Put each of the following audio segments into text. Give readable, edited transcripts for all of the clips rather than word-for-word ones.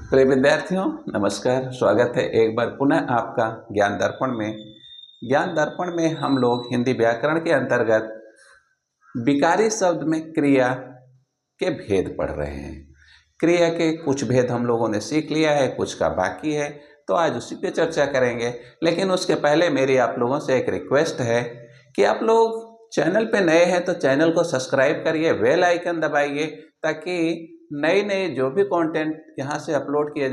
प्रिय विद्यार्थियों, नमस्कार। स्वागत है एक बार पुनः आपका ज्ञान दर्पण में। ज्ञान दर्पण में हम लोग हिंदी व्याकरण के अंतर्गत विकारी शब्द में क्रिया के भेद पढ़ रहे हैं। क्रिया के कुछ भेद हम लोगों ने सीख लिया है, कुछ का बाकी है, तो आज उसी पे चर्चा करेंगे। लेकिन उसके पहले मेरी आप लोगों से एक रिक्वेस्ट है कि आप लोग चैनल पे नए हैं तो चैनल को सब्सक्राइब करिए, बेल आइकन दबाइए, ताकि नए नए जो भी कंटेंट यहाँ से अपलोड किए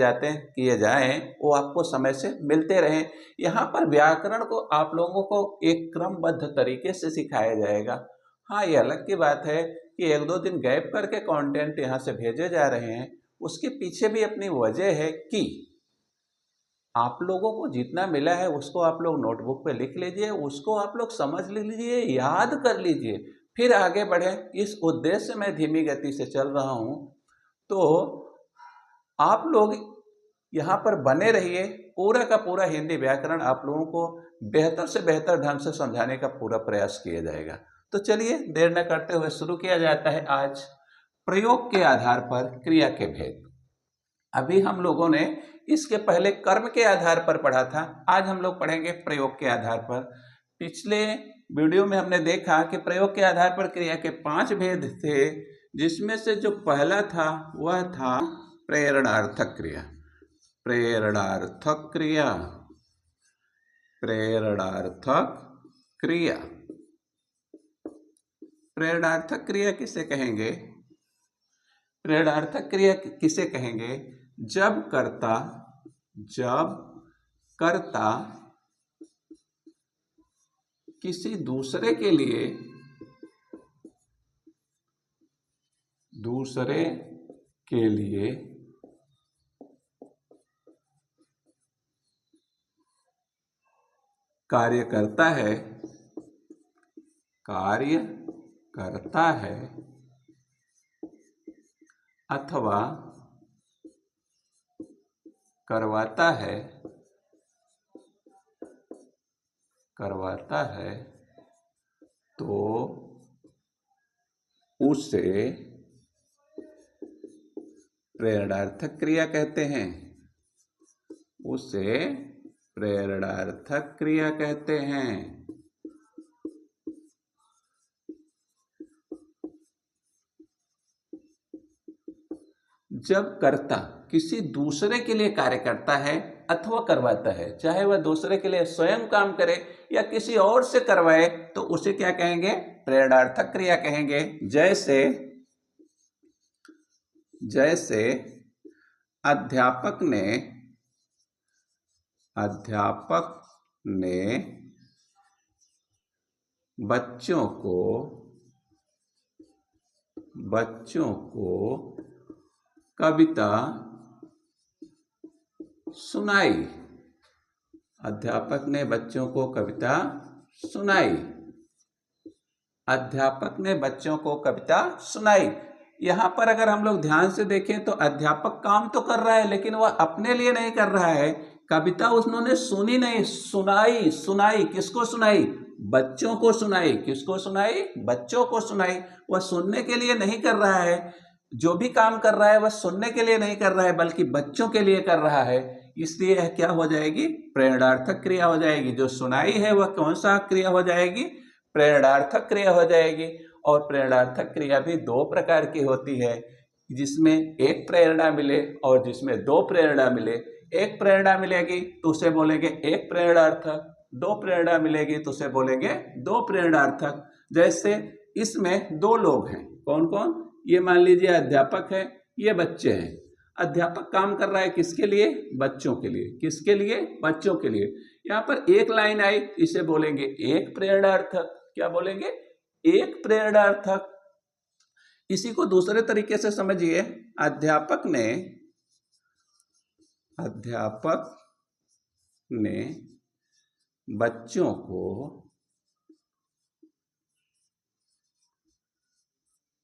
जाएं वो आपको समय से मिलते रहें। यहाँ पर व्याकरण को आप लोगों को एक क्रमबद्ध तरीके से सिखाया जाएगा। हाँ, ये अलग की बात है कि एक दो दिन गैप करके कंटेंट यहाँ से भेजे जा रहे हैं। उसके पीछे भी अपनी वजह है कि आप लोगों को जितना मिला है उसको आप लोग नोटबुक पे लिख लीजिए, उसको आप लोग समझ लीजिए, याद कर लीजिए, फिर आगे बढ़ें। इस उद्देश्य से मैं धीमी गति से चल रहा हूँ, तो आप लोग यहाँ पर बने रहिए। पूरा का पूरा हिंदी व्याकरण आप लोगों को बेहतर से बेहतर ढंग से समझाने का पूरा प्रयास किया जाएगा। तो चलिए देर न करते हुए शुरू किया जाता है। आज प्रयोग के आधार पर क्रिया के भेद। अभी हम लोगों ने इसके पहले कर्म के आधार पर पढ़ा था, आज हम लोग पढ़ेंगे प्रयोग के आधार पर। पिछले वीडियो में हमने देखा कि प्रयोग के आधार पर क्रिया के 5 भेद थे, जिसमें से जो पहला था वह था प्रेरणार्थक क्रिया। प्रेरणार्थक क्रिया, प्रेरणार्थक क्रिया। प्रेरणार्थक क्रिया किसे कहेंगे? प्रेरणार्थक क्रिया किसे कहेंगे? जब कर्ता किसी दूसरे के लिए कार्य करता है अथवा करवाता है तो उसे प्रेरणार्थक क्रिया कहते हैं। उसे प्रेरणार्थक क्रिया कहते हैं। जब कर्ता किसी दूसरे के लिए कार्य करता है अथवा करवाता है, चाहे वह दूसरे के लिए स्वयं काम करे या किसी और से करवाए, तो उसे क्या कहेंगे? प्रेरणार्थक क्रिया कहेंगे। जैसे अध्यापक ने बच्चों को कविता सुनाई। अध्यापक ने बच्चों को कविता सुनाई। अध्यापक ने बच्चों को कविता सुनाई। यहाँ पर अगर हम लोग ध्यान से देखें तो अध्यापक काम तो कर रहा है, लेकिन वह अपने लिए नहीं कर रहा है। कविता उन्होंने सुनी नहीं, सुनाई। किसको सुनाई? बच्चों को सुनाई। किसको सुनाई? बच्चों को सुनाई। वह सुनने के लिए नहीं कर रहा है। जो भी काम कर रहा है वह सुनने के लिए नहीं कर रहा है, बल्कि बच्चों के लिए कर रहा है। इसलिए क्या हो जाएगी? प्रेरणार्थक क्रिया हो जाएगी। जो सुनाई है वह कौन सा क्रिया हो जाएगी? प्रेरणार्थक क्रिया हो जाएगी। और प्रेरणार्थक क्रिया भी 2 प्रकार की होती है, जिसमें एक प्रेरणा मिले और जिसमें 2 प्रेरणा मिले। एक प्रेरणा मिलेगी तो उसे बोलेंगे एक प्रेरणार्थक, 2 प्रेरणा मिलेगी तो उसे बोलेंगे 2 प्रेरणार्थक। जैसे इसमें 2 लोग हैं, कौन कौन? ये मान लीजिए अध्यापक है, ये बच्चे हैं। अध्यापक काम कर रहा है किसके लिए? बच्चों के लिए। किसके लिए? बच्चों के लिए। यहाँ पर एक लाइन आई, इसे बोलेंगे एक प्रेरणार्थक। क्या बोलेंगे? एक प्रेरणार्थक। इसी को दूसरे तरीके से समझिए। अध्यापक ने बच्चों को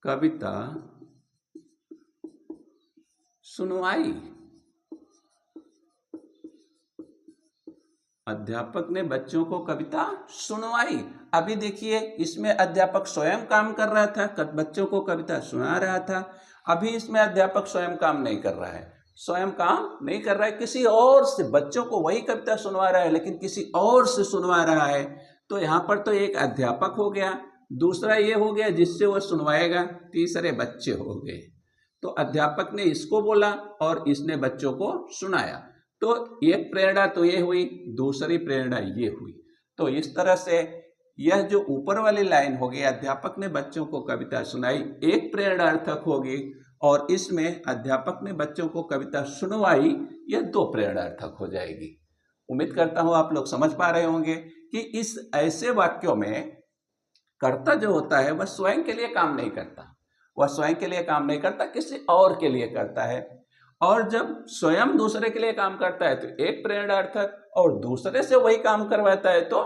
कविता सुनवाई। अध्यापक ने बच्चों को कविता सुनवाई। अभी देखिए, इसमें अध्यापक स्वयं काम कर रहा था, बच्चों को कविता सुना रहा था। अभी इसमें अध्यापक स्वयं काम नहीं कर रहा है, स्वयं काम नहीं कर रहा है, किसी और से, बच्चों को वही कविता सुनवा रहा है लेकिन किसी और से सुनवा रहा है। तो यहाँ पर तो एक अध्यापक हो गया, दूसरा ये हो गया जिससे वो सुनवाएगा, तीसरे बच्चे हो गए। तो अध्यापक ने इसको बोला और इसने बच्चों को सुनाया। तो एक प्रेरणा तो ये हुई, दूसरी प्रेरणा ये हुई। तो इस तरह से यह जो ऊपर वाली लाइन होगी, अध्यापक ने बच्चों को कविता सुनाई, एक प्रेरणार्थक होगी, और इसमें अध्यापक ने बच्चों को कविता सुनवाई, यह दो प्रेरणार्थक हो जाएगी। उम्मीद करता हूं आप लोग समझ पा रहे होंगे कि इस ऐसे वाक्यों में कर्ता जो होता है वह स्वयं के लिए काम नहीं करता, वह स्वयं के लिए काम नहीं करता, किसी और के लिए करता है। और जब स्वयं दूसरे के लिए काम करता है तो एक प्रेरणार्थक, और दूसरे से वही काम करवाता है तो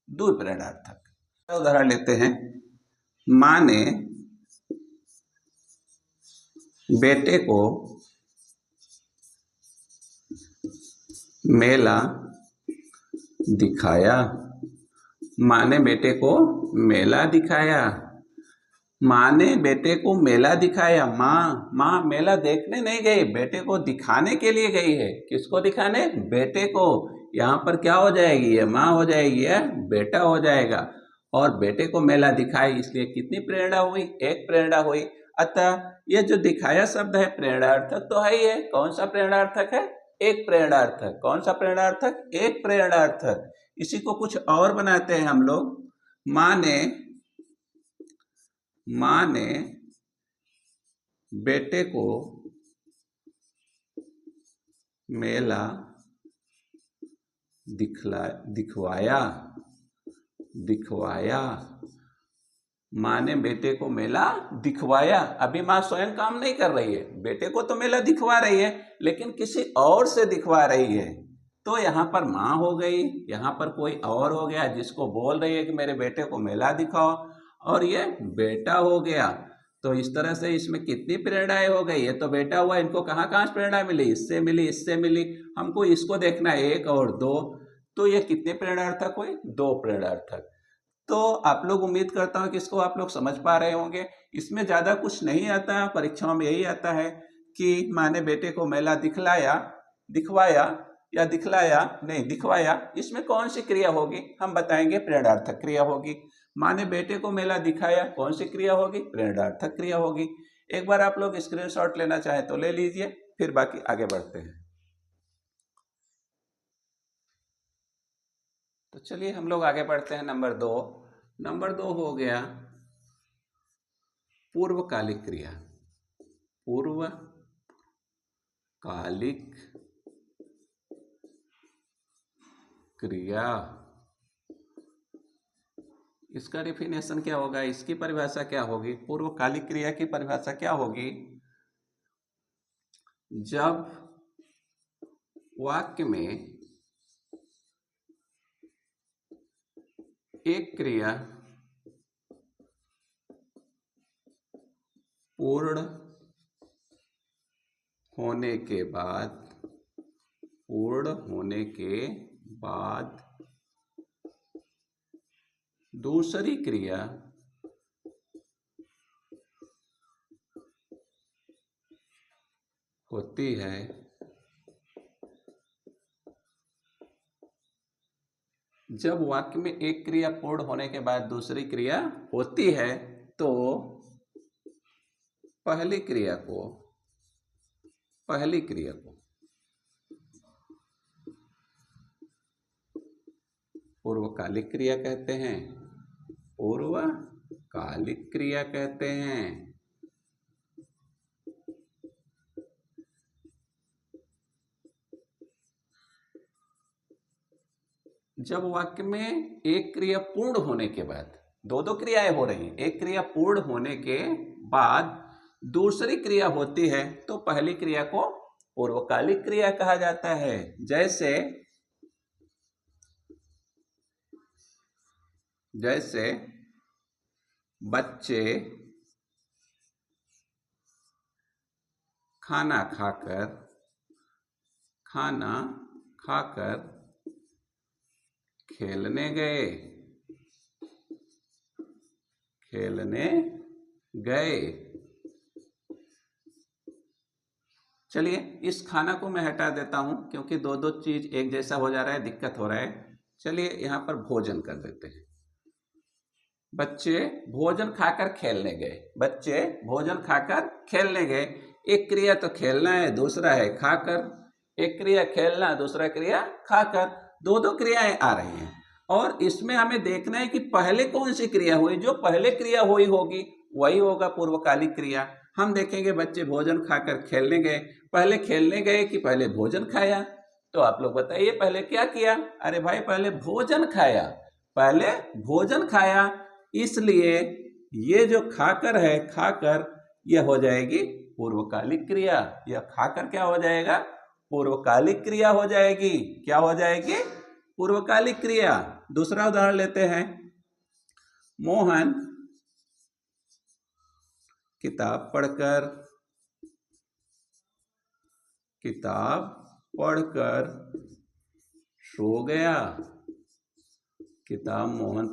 दो प्रेरणार्थक। उदाहरण लेते हैं। माँ ने बेटे को मेला दिखाया। माँ ने बेटे को मेला दिखाया। माँ ने बेटे को मेला दिखाया। माँ मेला देखने नहीं गई, बेटे को दिखाने के लिए गई है। किसको दिखाने? बेटे को। यहाँ पर क्या हो जाएगी? ये माँ हो जाएगी, ये बेटा हो जाएगा। और बेटे को मेला दिखाई, इसलिए कितनी प्रेरणा हुई? एक प्रेरणा हुई। अतः ये जो दिखाया शब्द है प्रेरणार्थक तो है ही है। कौन सा प्रेरणार्थक है? एक प्रेरणार्थक। कौन सा प्रेरणार्थक? एक प्रेरणार्थक। इसी को कुछ और बनाते हैं हम लोग। माँ ने बेटे को मेला दिखवाया। माँ ने बेटे को मेला दिखवाया। अभी माँ स्वयं काम नहीं कर रही है, बेटे को तो मेला दिखवा रही है लेकिन किसी और से दिखवा रही है। तो यहाँ पर माँ हो गई, यहाँ पर कोई और हो गया जिसको बोल रही है कि मेरे बेटे को मेला दिखाओ, और ये बेटा हो गया। तो इस तरह से इसमें कितनी प्रेरणाएं हो गई? ये तो बेटा हुआ, इनको कहाँ कहाँ प्रेरणा मिली? इससे मिली, इससे मिली। हमको इसको देखना है, एक और दो। तो ये कितने प्रेरणार्थक हुए? दो प्रेरणार्थक। तो आप लोग, उम्मीद करता हूँ कि इसको आप लोग समझ पा रहे होंगे। इसमें ज़्यादा कुछ नहीं आता, परीक्षाओं में यही आता है कि माँ ने बेटे को मेला दिखवाया या दिखलाया, नहीं दिखवाया, इसमें कौन सी क्रिया होगी? हम बताएंगे, प्रेरणार्थक क्रिया होगी। माँ ने बेटे को मेला दिखाया, कौन सी क्रिया होगी? प्रेरणार्थक क्रिया होगी। एक बार आप लोग स्क्रीनशॉट लेना चाहें तो ले लीजिए, फिर बाकी आगे बढ़ते हैं। तो चलिए हम लोग आगे बढ़ते हैं। नंबर दो हो गया पूर्वकालिक क्रिया। पूर्वकालिक क्रिया, इसका डेफिनेशन क्या होगा? इसकी परिभाषा क्या होगी? पूर्वकालिक क्रिया की परिभाषा क्या होगी? जब वाक्य में एक क्रिया पूर्ण होने के बाद दूसरी क्रिया होती है, जब वाक्य में एक क्रिया पूर्ण होने के बाद दूसरी क्रिया होती है तो पहली क्रिया को पूर्वकालिक क्रिया कहते हैं। पूर्वकालिक क्रिया कहते हैं। जब वाक्य में एक क्रिया पूर्ण होने के बाद, दो क्रियाएं हो रही हैं, एक क्रिया पूर्ण होने के बाद दूसरी क्रिया होती है तो पहली क्रिया को पूर्वकालिक क्रिया कहा जाता है। जैसे बच्चे खाना खाकर खेलने गए। चलिए इस खाना को मैं हटा देता हूँ क्योंकि दो दो चीज एक जैसा हो जा रहा है, दिक्कत हो रहा है। चलिए यहाँ पर भोजन कर देते हैं। बच्चे भोजन खाकर खेलने गए। बच्चे भोजन खाकर खेलने गए। एक क्रिया तो खेलना है, दूसरा है खाकर। एक क्रिया खेलना, दूसरा क्रिया खाकर, दो दो क्रियाएं आ रही हैं। और इसमें हमें देखना है कि पहले कौन सी क्रिया हुई। जो पहले क्रिया हुई होगी वही होगा पूर्वकालिक क्रिया। हम देखेंगे बच्चे भोजन खाकर खेलने गए। पहले खेलने गए कि पहले भोजन खाया? तो आप लोग बताइए पहले क्या किया? अरे भाई पहले भोजन खाया, पहले भोजन खाया। इसलिए ये जो खाकर है, खाकर यह हो जाएगी पूर्वकालिक क्रिया। यह खाकर क्या हो जाएगा? पूर्वकालिक क्रिया हो जाएगी। क्या हो जाएगी? पूर्वकालिक क्रिया। दूसरा उदाहरण लेते हैं। मोहन किताब पढ़कर सो गया। मोहन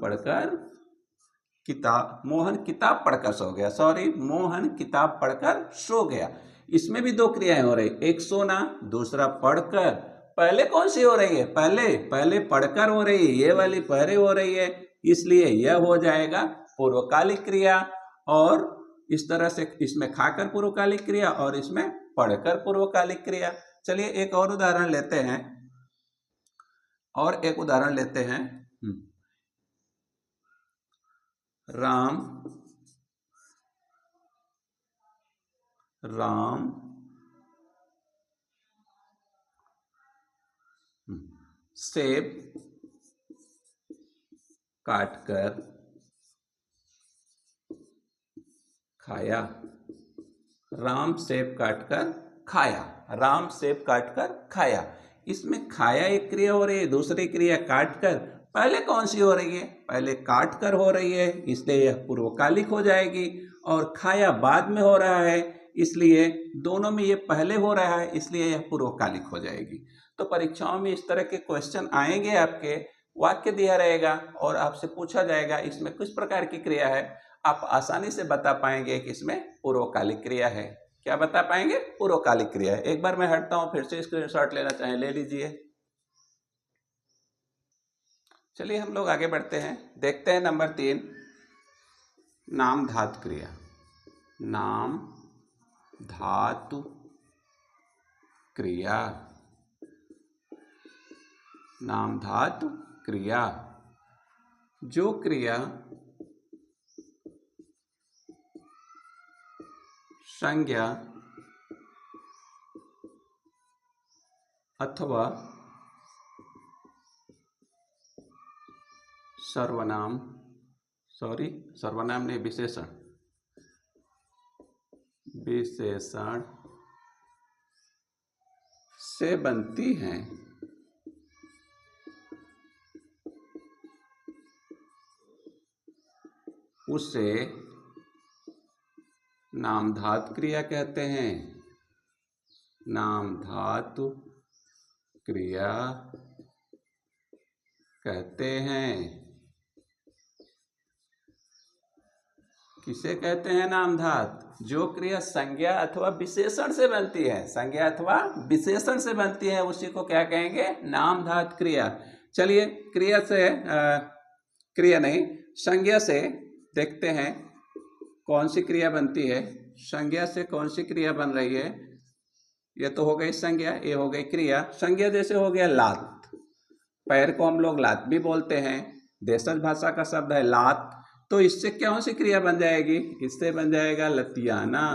किताब पढ़कर सो गया। सॉरी, मोहन किताब पढ़कर सो गया। इसमें भी दो क्रियाएं हो रही, एक सोना, दूसरा पढ़कर। पहले कौन सी हो रही है? पहले पढ़कर हो रही है, ये वाली पहले हो रही है, इसलिए यह हो जाएगा पूर्वकालिक क्रिया। और इस तरह से इसमें खाकर पूर्वकालिक क्रिया और इसमें पढ़कर पूर्वकालिक क्रिया। चलिए एक और उदाहरण लेते हैं। राम सेब काटकर खाया। राम सेब काटकर खाया। इसमें खाया एक क्रिया हो रही है, दूसरी क्रिया काटकर। पहले कौन सी हो रही है? पहले काटकर हो रही है, इसलिए यह पूर्वकालिक हो जाएगी। और खाया बाद में हो रहा है, इसलिए दोनों में ये पहले हो रहा है, इसलिए यह पूर्वकालिक हो जाएगी। तो परीक्षाओं में इस तरह के क्वेश्चन आएंगे। आपके वाक्य दिया रहेगा और आपसे पूछा जाएगा इसमें किस प्रकार की क्रिया है। आप आसानी से बता पाएंगे कि इसमें पूर्वकालिक क्रिया है। क्या बता पाएंगे? पूर्वकालिक क्रिया है। एक बार मैं हटता हूं, फिर से स्क्रीनशॉट लेना चाहें ले लीजिए। चलिए हम लोग आगे बढ़ते हैं। देखते हैं नंबर 3, नाम धातु क्रिया। नाम धातु क्रिया। नाम धातु क्रिया। जो क्रिया संज्ञा अथवा सर्वनाम नहीं, विशेषण से बनती हैं, उसे नाम धातु क्रिया कहते हैं। नाम धातु क्रिया कहते हैं। किसे कहते हैं नाम धातु? जो क्रिया संज्ञा अथवा विशेषण से बनती है, संज्ञा अथवा विशेषण से बनती है, उसी को क्या कहेंगे? नाम धातु क्रिया। चलिए संज्ञा से देखते हैं कौन सी क्रिया बनती है। संज्ञा से कौन सी क्रिया बन रही है? ये तो हो गई संज्ञा, ये हो गई क्रिया। संज्ञा जैसे हो गया लात। पैर को हम लोग लात भी बोलते हैं, देशज भाषा का शब्द है लात। तो इससे कौन सी क्रिया बन जाएगी? इससे बन जाएगा लतियाना।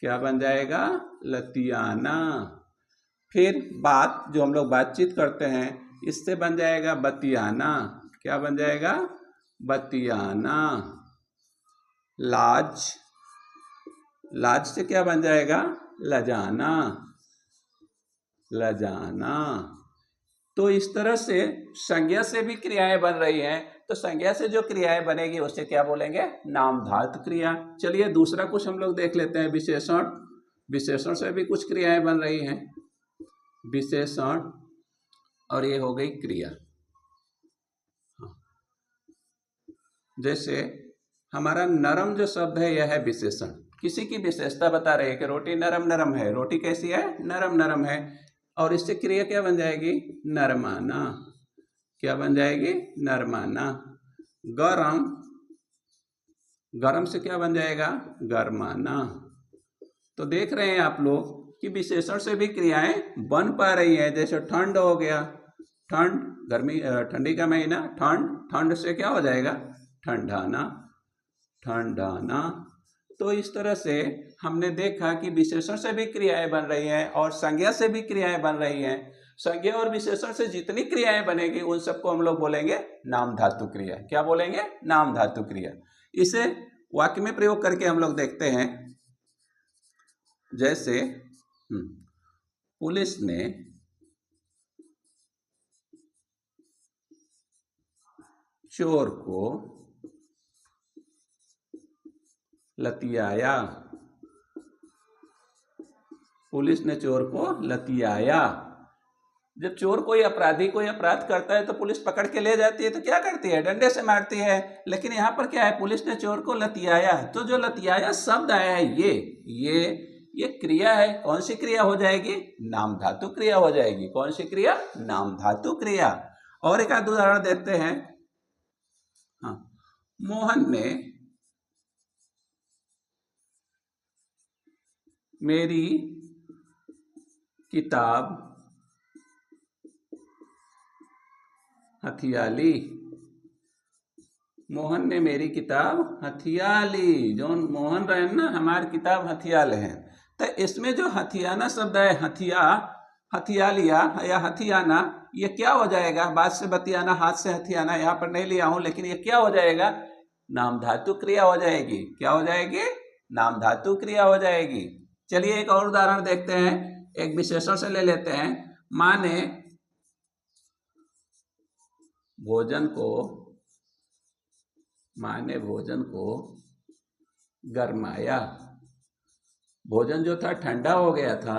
क्या बन जाएगा? लतियाना। फिर बात, जो हम लोग बातचीत करते हैं, इससे बन जाएगा बतियाना। क्या बन जाएगा? बतियाना। लाज से क्या बन जाएगा? लजाना। तो इस तरह से संज्ञा से भी क्रियाएं बन रही हैं। तो संज्ञा से जो क्रियाएं बनेगी उसे क्या बोलेंगे? नाम धातु क्रिया। चलिए दूसरा कुछ हम लोग देख लेते हैं, विशेषण से भी कुछ क्रियाएं बन रही हैं। विशेषण, और ये हो गई क्रिया। जैसे हमारा नरम जो शब्द है यह है विशेषण। किसी की विशेषता बता रही है कि रोटी नरम नरम है। रोटी कैसी है? नरम नरम है। और इससे क्रिया क्या बन जाएगी? नरमाना। क्या बन जाएगी? नरमाना। गरम, गरम से क्या बन जाएगा? गरमाना। तो देख रहे हैं आप लोग कि विशेषण से भी क्रियाएं बन पा रही है। जैसे ठंड हो गया, ठंड, गर्मी, ठंडी का महीना, ठंड, ठंड से क्या हो जाएगा? ठंडाना, ठंडाना। तो इस तरह से हमने देखा कि विशेषण से भी क्रियाएं बन रही हैं और संज्ञा से भी क्रियाएं बन रही हैं। संज्ञा और विशेषण से जितनी क्रियाएं बनेगी उन सबको हम लोग बोलेंगे नाम धातु क्रिया। क्या बोलेंगे? नाम धातु क्रिया। इसे वाक्य में प्रयोग करके हम लोग देखते हैं। जैसे पुलिस ने चोर को लतियाया। पुलिस ने चोर को लतियाया। जब चोर कोई अपराधी कोई अपराध करता है तो पुलिस पकड़ के ले जाती है तो क्या करती है? डंडे से मारती है। लेकिन यहाँ पर क्या है? पुलिस ने चोर को लतियाया। तो जो लतियाया शब्द आया है ये क्रिया है। कौन सी क्रिया हो जाएगी? नाम धातु क्रिया हो जाएगी। कौन सी क्रिया? नाम धातु क्रिया। और एक आध उदाहरण देते हैं। हाँ, मोहन ने मेरी किताब हथिया ली। मोहन ने मेरी किताब हथिया ली। जो मोहन रहे ना, हमारी किताब हथिया ले हैं। तो इसमें जो हथियाना शब्द है, हथिया लिया या हथियाना, ये क्या हो जाएगा? बात से बतियाना, हाथ से हथियाना यहाँ पर नहीं लिया हूं, लेकिन ये क्या हो जाएगा? नाम धातु क्रिया हो जाएगी। क्या हो जाएगी? नाम धातु क्रिया हो जाएगी। चलिए एक और उदाहरण देखते हैं। एक विशेषण से ले लेते हैं। माँ ने भोजन को गरमाया। भोजन जो था ठंडा हो गया था।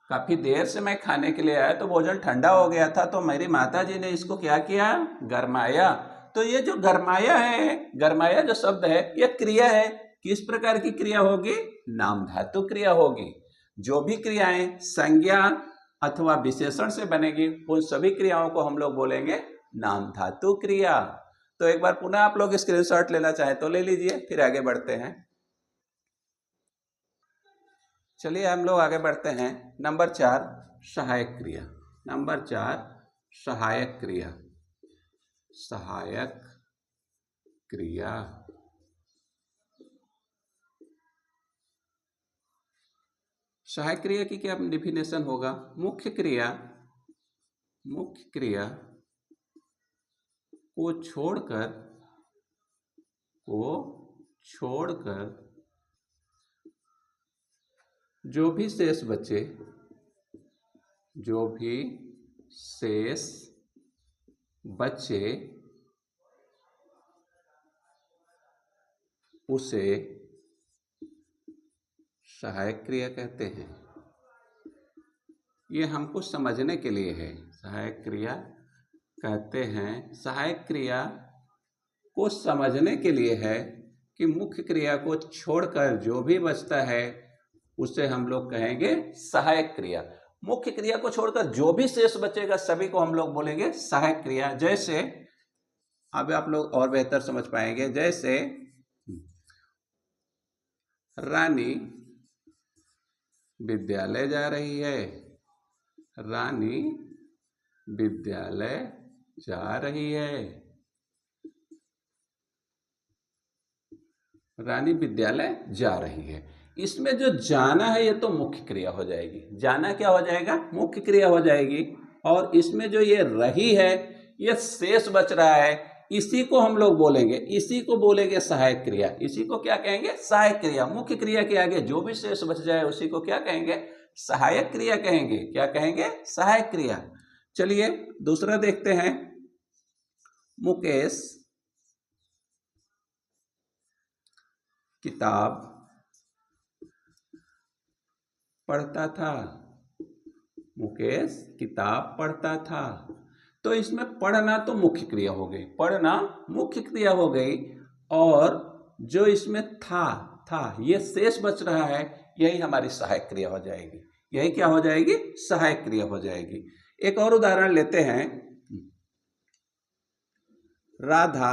काफी देर से मैं खाने के लिए आया तो भोजन ठंडा हो गया था, तो मेरी माता जी ने इसको क्या किया? गरमाया। तो ये जो गरमाया है, गरमाया जो शब्द है, यह क्रिया है। किस प्रकार की क्रिया होगी? नाम धातु क्रिया होगी। जो भी क्रियाएं संज्ञा अथवा विशेषण से बनेगी उन सभी क्रियाओं को हम लोग बोलेंगे नाम धातु क्रिया। तो एक बार पुनः आप लोग स्क्रीनशॉट लेना चाहें तो ले लीजिए, फिर आगे बढ़ते हैं। चलिए हम लोग आगे बढ़ते हैं। नंबर 4, सहायक क्रिया। नंबर 4, सहायक क्रिया। सहायक क्रिया। सहायक क्रिया की क्या डिफिनेशन होगा? मुख्य क्रिया को छोड़कर जो भी शेष बचे उसे सहायक क्रिया कहते हैं। ये हमको समझने के लिए है। सहायक क्रिया कहते हैं। सहायक क्रिया को समझने के लिए है कि मुख्य क्रिया को छोड़कर जो भी बचता है उसे हम लोग कहेंगे सहायक क्रिया। मुख्य क्रिया को छोड़कर जो भी शेष बचेगा सभी को हम लोग बोलेंगे सहायक क्रिया। जैसे अब आप लोग और बेहतर समझ पाएंगे। जैसे रानी विद्यालय जा रही है। रानी विद्यालय जा रही है। रानी विद्यालय जा रही है। इसमें जो जाना है ये तो मुख्य क्रिया हो जाएगी। जाना क्या हो जाएगा? मुख्य क्रिया हो जाएगी। और इसमें जो ये रही है, ये शेष बच रहा है, इसी को हम लोग बोलेंगे, इसी को बोलेंगे सहायक क्रिया। इसी को क्या कहेंगे? सहायक क्रिया। मुख्य क्रिया के आगे जो भी शेष बच जाए उसी को क्या कहेंगे? सहायक क्रिया कहेंगे। क्या कहेंगे? सहायक क्रिया। चलिए दूसरा देखते हैं। मुकेश किताब पढ़ता था। मुकेश किताब पढ़ता था। तो इसमें पढ़ना तो मुख्य क्रिया हो गई। पढ़ना मुख्य क्रिया हो गई। और जो इसमें था था, ये शेष बच रहा है, यही हमारी सहायक क्रिया हो जाएगी। यही क्या हो जाएगी? सहायक क्रिया हो जाएगी। एक और उदाहरण लेते हैं। राधा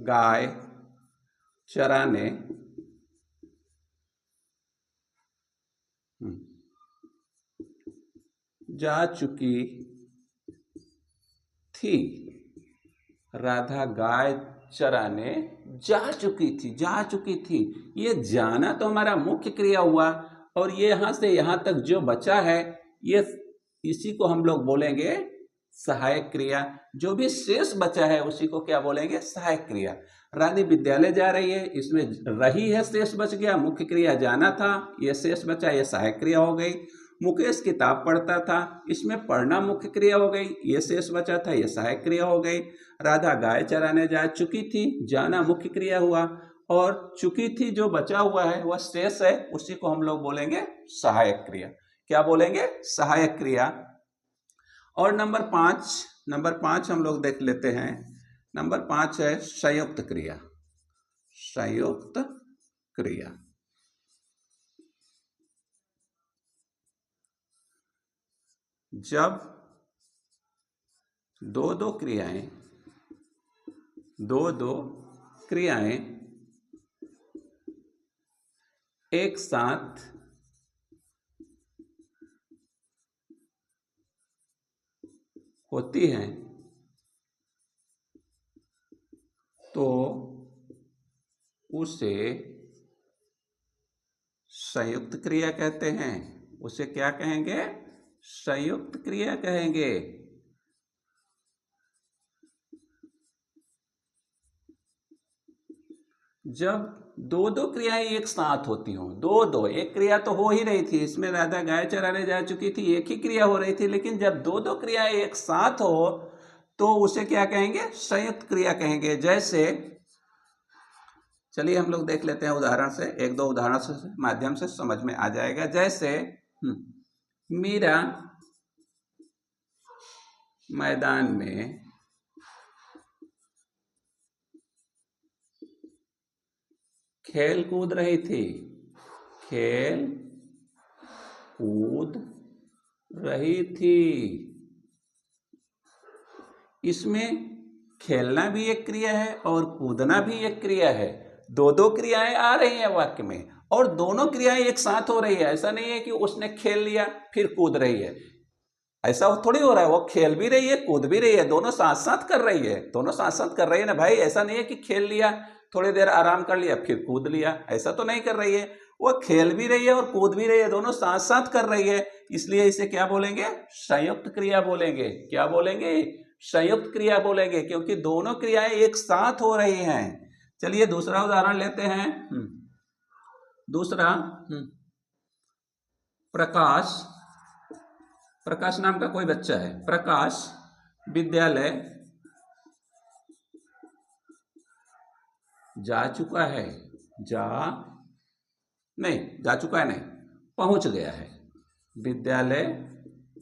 गाय चराने जा चुकी थी। राधा गाय चराने जा चुकी थी। ये जाना तो हमारा मुख्य क्रिया हुआ, और ये यहां से यहां तक जो बचा है, ये इसी को हम लोग बोलेंगे सहायक क्रिया। जो भी शेष बचा है उसी को क्या बोलेंगे? सहायक क्रिया। रानी विद्यालय जा रही है, इसमें रही है, शेष बच गया। मुख्य क्रिया जाना था, ये शेष बचा, ये सहायक क्रिया हो गई। मुकेश किताब पढ़ता था, इसमें पढ़ना मुख्य क्रिया हो गई, ये शेष बचा था, ये सहायक क्रिया हो गई। राधा गाय चराने जा चुकी थी, जाना मुख्य क्रिया हुआ, और चुकी थी जो बचा हुआ है वह शेष है, उसी को हम लोग बोलेंगे सहायक क्रिया। क्या बोलेंगे? सहायक क्रिया। और नंबर पांच हम लोग देख लेते हैं। नंबर 5 है संयुक्त क्रिया। संयुक्त क्रिया जब दो क्रियाएं एक साथ होती हैं तो उसे संयुक्त क्रिया कहते हैं। उसे क्या कहेंगे? संयुक्त क्रिया कहेंगे। जब दो क्रियाएं एक साथ होती हो, एक क्रिया तो हो ही रही थी, इसमें राधा गाय चराने जा चुकी थी, एक ही क्रिया हो रही थी, लेकिन जब दो क्रियाएं एक साथ हो तो उसे क्या कहेंगे? संयुक्त क्रिया कहेंगे। जैसे चलिए हम लोग देख लेते हैं उदाहरण से, एक दो उदाहरण से माध्यम से समझ में आ जाएगा। जैसे मीरा मैदान में खेल कूद रही थी। खेल कूद रही थी, इसमें खेलना भी एक क्रिया है और कूदना भी एक क्रिया है। दो क्रियाएं आ रही हैं वाक्य में, और दोनों क्रियाएं एक साथ हो रही है। ऐसा नहीं है कि उसने खेल लिया फिर कूद रही है, ऐसा थोड़ी हो रहा है। वो खेल भी रही है, कूद भी रही है, दोनों साथ साथ कर रही है। दोनों साथ साथ कर रही है ना भाई। ऐसा नहीं है कि खेल लिया, थोड़ी देर आराम कर लिया फिर कूद लिया, ऐसा तो नहीं कर रही है। वो खेल भी रही है और कूद भी रही है, दोनों साथ साथ कर रही है। इसलिए इसे क्या बोलेंगे? संयुक्त क्रिया बोलेंगे। क्या बोलेंगे? संयुक्त क्रिया बोलेंगे, क्योंकि दोनों क्रियाएं एक साथ हो रही हैं। चलिए दूसरा उदाहरण लेते हैं। दूसरा, प्रकाश नाम का कोई बच्चा है। प्रकाश विद्यालय जा चुका है। पहुंच गया है। विद्यालय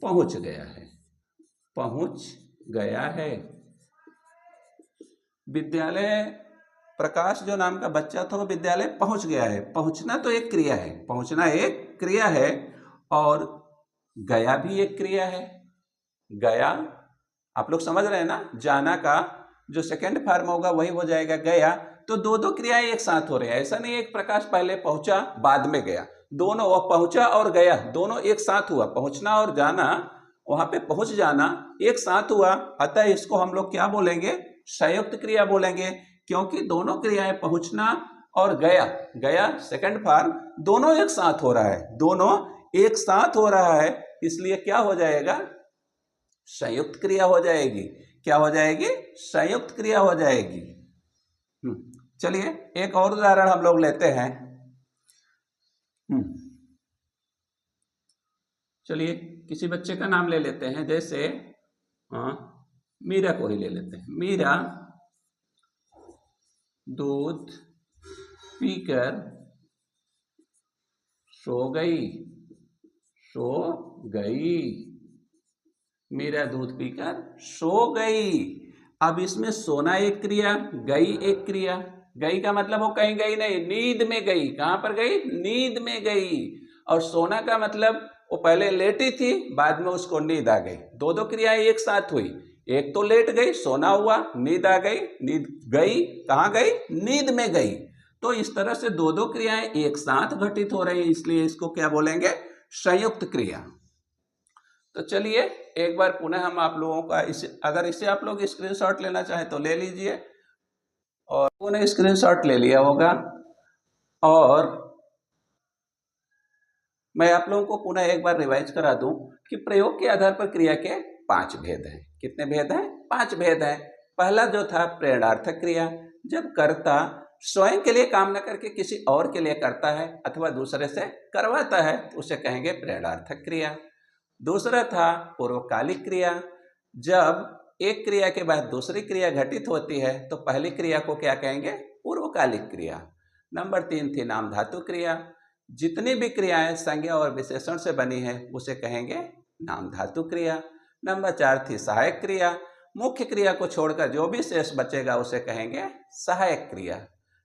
पहुंच गया है। विद्यालय, प्रकाश जो नाम का बच्चा था वो विद्यालय पहुंच गया है। पहुंचना तो एक क्रिया है, पहुंचना एक क्रिया है, और गया भी एक क्रिया है। गया, आप लोग समझ रहे हैं ना? जाना का जो सेकंड फॉर्म होगा वही हो जाएगा गया। तो दो क्रियाएं एक साथ हो रही है। ऐसा नहीं है एक प्रकाश पहले पहुंचा बाद में गया, दोनों, वह पहुंचा और गया दोनों एक साथ हुआ। पहुंचना और जाना, वहां पे पहुंच जाना एक साथ हुआ। अतः इसको हम लोग क्या बोलेंगे? संयुक्त क्रिया बोलेंगे, क्योंकि दोनों क्रियाएं पहुंचना और गया सेकंड फॉर्म दोनों एक साथ हो रहा है। दोनों एक साथ हो रहा है, इसलिए क्या हो जाएगा? संयुक्त क्रिया हो जाएगी। क्या हो जाएगी? संयुक्त क्रिया हो जाएगी। चलिए एक और उदाहरण हम लोग लेते हैं। चलिए किसी बच्चे का नाम ले लेते हैं। जैसे मीरा को ही ले लेते हैं। मीरा दूध पीकर सो गई। मीरा दूध पीकर सो गई। अब इसमें सोना एक क्रिया, गई एक क्रिया। गई का मतलब वो कहीं गई नहीं, नींद में गई। कहाँ पर गई? नींद में गई। और सोना का मतलब वो पहले लेटी थी, बाद में उसको नींद आ गई। दो दो क्रियाएं एक साथ हुई, एक तो लेट गई, सोना हुआ, नींद आ गई, नींद गई, कहाँ गई? नींद में गई। तो इस तरह से दो दो क्रियाएं एक साथ घटित हो रही हैं, इसलिए इसको क्या बोलेंगे? संयुक्त क्रिया। तो चलिए एक बार पुनः हम आप लोगों का अगर इसे आप लोग स्क्रीनशॉट लेना चाहें तो ले लीजिए, और पुनः स्क्रीनशॉट ले लिया होगा। और मैं आप लोगों को पुनः एक बार रिवाइज करा दूं कि प्रयोग के आधार पर क्रिया के 5 भेद हैं। कितने भेद हैं? 5 भेद हैं। पहला जो था प्रेरणार्थक क्रिया, जब कर्ता स्वयं के लिए काम न करके किसी और के लिए करता है अथवा दूसरे से करवाता है, उसे कहेंगे प्रेरणार्थक क्रिया। दूसरा था पूर्वकालिक क्रिया, जब एक क्रिया के बाद दूसरी क्रिया घटित होती है तो पहली क्रिया को क्या कहेंगे? पूर्वकालिक क्रिया। नंबर 3 थी नाम धातु क्रिया, जितनी भी क्रियाएं संज्ञा और विशेषण से बनी है उसे कहेंगे नाम धातु क्रिया। नंबर 4 थी सहायक क्रिया, मुख्य क्रिया को छोड़कर जो भी शेष बचेगा उसे कहेंगे सहायक क्रिया।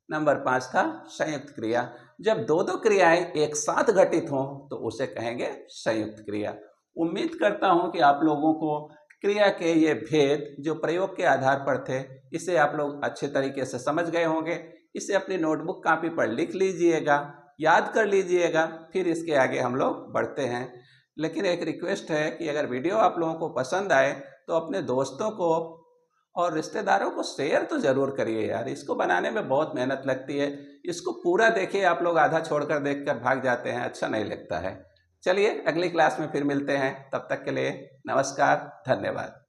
नंबर 5 था संयुक्त क्रिया, जब दो दो क्रियाएं एक साथ घटित हों तो उसे कहेंगे संयुक्त क्रिया। उम्मीद करता हूं कि आप लोगों को क्रिया के ये भेद जो प्रयोग के आधार पर थे, इसे आप लोग अच्छे तरीके से समझ गए होंगे। इसे अपनी नोटबुक कॉपी पर लिख लीजिएगा, याद कर लीजिएगा, फिर इसके आगे हम लोग बढ़ते हैं। लेकिन एक रिक्वेस्ट है कि अगर वीडियो आप लोगों को पसंद आए तो अपने दोस्तों को और रिश्तेदारों को शेयर तो ज़रूर करिए यार, इसको बनाने में बहुत मेहनत लगती है। इसको पूरा देखिए, आप लोग आधा छोड़कर देखकर भाग जाते हैं, अच्छा नहीं लगता है। चलिए अगली क्लास में फिर मिलते हैं, तब तक के लिए नमस्कार, धन्यवाद।